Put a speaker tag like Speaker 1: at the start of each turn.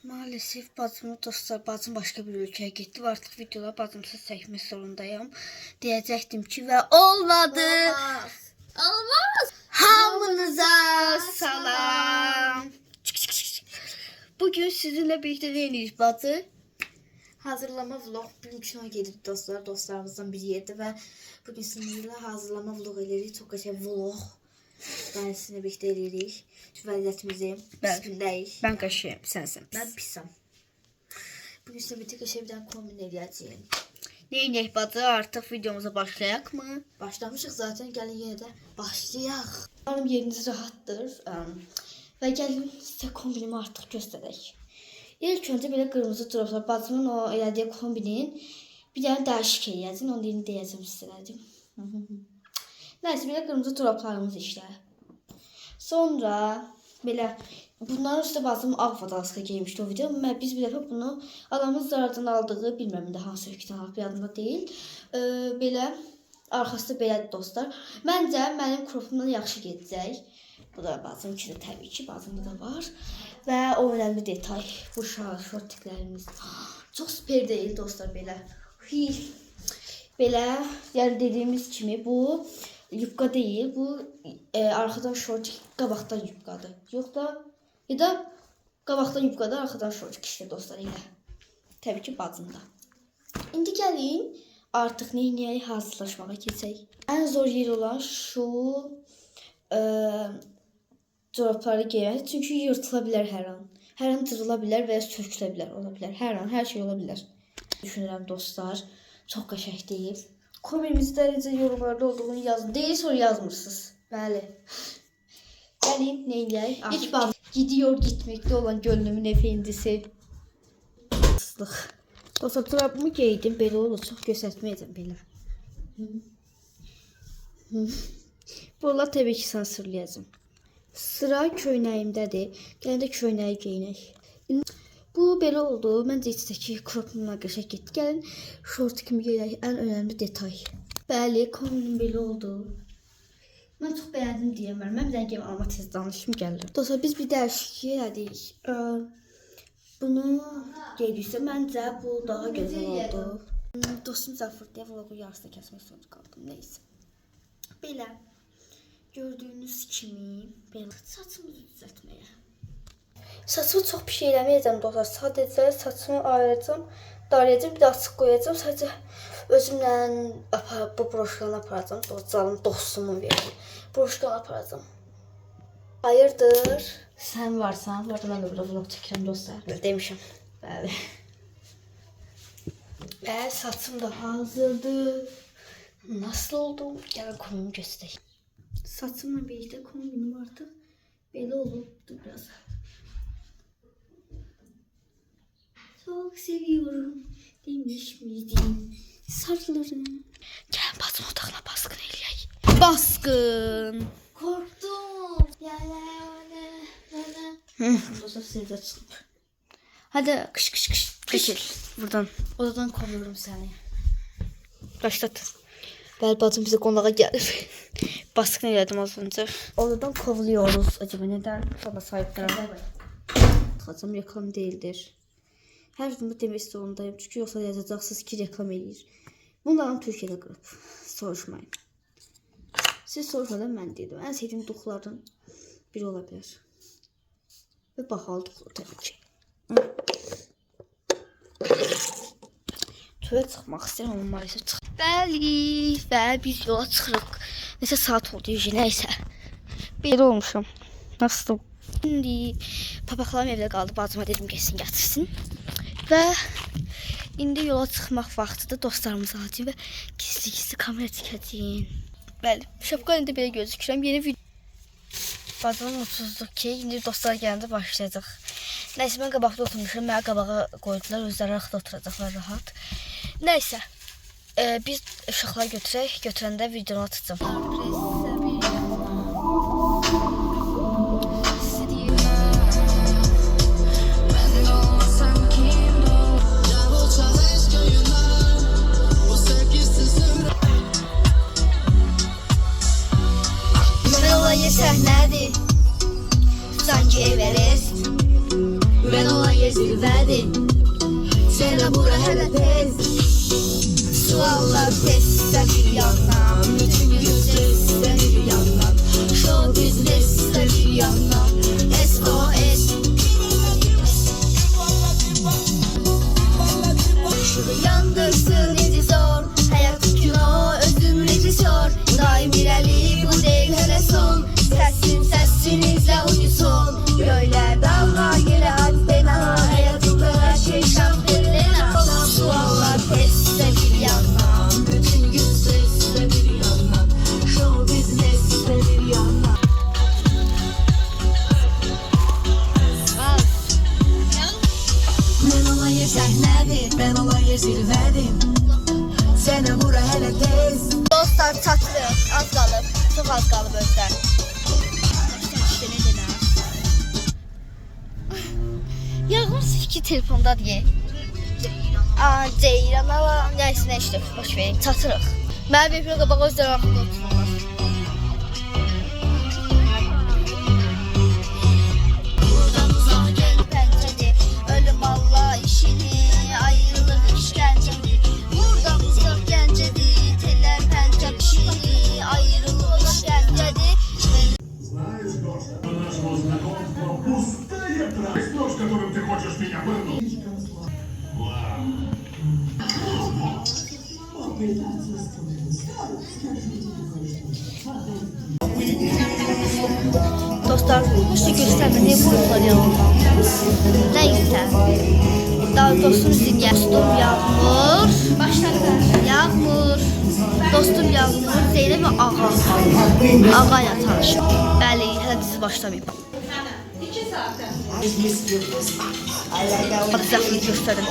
Speaker 1: Maalesef bacımı dostlar, bacım başka bir ülkeye gitti ve artık videolar bacımsız çekmek zorundayım. Diyecektim ki ve olmadı.
Speaker 2: Olmaz.
Speaker 1: Hamınıza salam. Bugün sizinle birlikte ne ediyoruz bacı? Hazırlama vlog. Bugün kinoya gedib dostlar. Dostlarımızdan biri yedi ve bugün sizinle hazırlama vlog edirik. Çok qəşəng vlog. Ben sizinle birlikte edirik. Şu vəziyyətimizi üstündəyik. Ben qaşıyım, sensin. Ben pisam. Bugün sizinle birlikte qəşəng kombin edəcəyim. Neyinək bacı, artıq videomuza başlayaq mı? Başlamışıq zaten, gəlin yenə də başlayaq. Umarım yeriniz rahatdır. Və gəlin sizə kombinimi artıq göstərək. İlk öncə belə qırmızı droplar, bacımın o elədiyi kombinin bir dənə dəyişik eləyəcəm, onu yeni deyəcəm sizlərəcəm. Nəysə, belə qırmızı droplarımız işlə. Sonra belə bunların üstə bacım ağ fadaska giymişdi o video. Biz bir dəfə bunu adamın zarardan aldığı, bilməm də hansı ülkədən alıb, yadımda deyil. Belə arxası belədir dostlar. Məncə mənim kropumdan yaxşı gedəcək. Bu da bacım ki də təbii ki, bacımda da var. Və o önemli detay. Bu şortiklərimiz çox süper deyil dostlar belə. Belə yəni dediyimiz kimi bu yubka değil. Bu arkadan şortik, qabaqdan yubkadır. Yox da ya da qabaqdan yubkadır, arkadan şortik işte dostlar elə. Təbii ki bacımda. İndi gəlin artıq neyniyək hazırlaşmağa keçək. Ən zor yer olan şu corabları giymək. Çünki yırtıla bilər hər an. Hər an cırıla bilər və ya sökülə bilər, ola bilər. Hər an, hər şey ola bilər. Düşünürəm dostlar, çox qəşəng deyil. Kombinimizdə necə yorumlarda olduğunu yazın. Deyil, sonra yazmırsınız. Bəli. Gəlin, neyləyək? İlk bak, gidiyor gitmekte olan gönlümün efendisi. Sıslıq. Dostlar, çorabımı giydim, belə olur. Çox göstərməyəcəm belə. Bunlar təbii ki sansürləyəcəm. Sıra köynəyimdədir. Gəlin də köynəyi geyinək. Bu belə oldu. Məncə içdəki kropumla qəşəng getdi. Gəlin şortikimi geyinək. Ən önəmli detay. Bəli, kombinim belə oldu. Mən çox bəyəndim deyəmərəm. Mən bir dənə geyim, amma tez danışım gəlir. Dostlar, biz bir dəyişiklik elədik. Bunu geydiksə, məncə bu daha gözəl oldu. Dostum Zafır deyə vlogu yarısında kəsmək zorunda qaldım. Neysə. Belə. Gördüyünüz kimi belə saçımı düzəltməyə. Saçımı çox bir şey eləməyəcəm dostlar. Sadəcə saçımı ayıracağım, darayacağım, bir də açıq qoyacağım. Sadəcə özümlə bu broşkanı aparacağım. Canım dostumun verdim. Broşkanı aparacağım. Hayırdır? Sən varsan. Bu arada mən də burada vlog çəkirəm dostlar. Demişəm. Bəli. Və saçım da hazırdır. Nasıl oldu? Gəlin kombinimi göstərək. Saçımla birlikte kombinim artık belə olubdu biraz. Çok seviyorum demiş miydim? Sarılarım. Gel bacım otağına baskın eləyək. Baskın. Korktum. Dostlar sizdə çıxıb. Hadi kış kış kış. Çekil buradan. Odadan kovuyorum seni. Başlat. Bəli bacım bizə qonağa gəlir. Baskın elədim az önce. Oradan kovuluyoruz. Acaba neden? Baba sahiplerine. Hacım reklam değildir. Her videomda demək zorundayım. Çünkü yoksa yazacaksınız ki reklam eləyir. Bunların Türkiye'de qırıb. Soruşmayın. Siz soruşmadan mən dedim. En sevdiğim duxlardan biri olabilir. Ve bahalı duxlar tabii ki. Tövə çıxmaq istəyirəm, amma maalesef çıx. Bəli, və biz yola çıxırıq. Nəsə saat oldu, nəysə. Belə olmuşum. Nasıl? İndi papaqlarım evdə qaldı, bacıma dedim gəlsin gətirsin. Və indi yola çıxmaq vaxtıdır, dostlarımızı alacağım və gizli kamera çəkəcəyim. Bəli, şapka indi belə gözükürəm. Yeni video. Bacımın mutsuzluq ki, indi dostlar gələndə başlayacaq. Nəysə, mən qabaqda oturmuşum, mənə qabağa qoydular, özləri arxada oturacaqlar rahat. Nəysə, biz ışıqları götürək, götürəndə videonu atacağım. Mən olayı səhnədir, sanki Everest. Ben olayı
Speaker 2: yer zirvədir. Sənə bura hələ tez.
Speaker 1: Suallar testdə bir yandan, bütün gün testdə bir yandan,
Speaker 2: Show business'te bir yandan. SOS.
Speaker 1: yandırsın edizor. Həyat kino, özüm rejisor. Daim irəli, bu deyil hələ son. Səsinizlə unison. Böyle dalga gələ antena. Həyatımda hər şey şampiona. Suallar testdə bir yandan, bütün gün testdə bir yandan,
Speaker 2: Show business'te bir yandan. Mən olan yer səhnədir, mən olan yer zirvədir. Sənə bura hələ tez.
Speaker 1: Dostlar çatırıq, az qalıb, çox az qalıb özdən. İşte ne demə. Yağmur ki telefonda diye. Ceyran ala, nəyəsinə işte, boş verin, çatırıq. Mən bir qabağa özdən axında otururlar. Buradan uzaq gəl pəncədir, ölüm Allah işini, ayrılıq işgəncədir. Buradan uzaq gəncədir, teller pəncə işini, ayrılıq işgəncədir.
Speaker 3: Знаешь, Гоша, по нашему знакомству пустая трасса, с которым ты хочешь меня вырнуть.
Speaker 1: Dostlar, işte gösterme ne vurdular yanımdan. Neyse. Daha dostum dostum Yağmur. Yağmur. Dostum Yağmur, Zeynep ve Ağa. Ağa ile tanışım. Bəli, hələ dizi başlamayıb. 2 saatdən. Hadi size gösterin.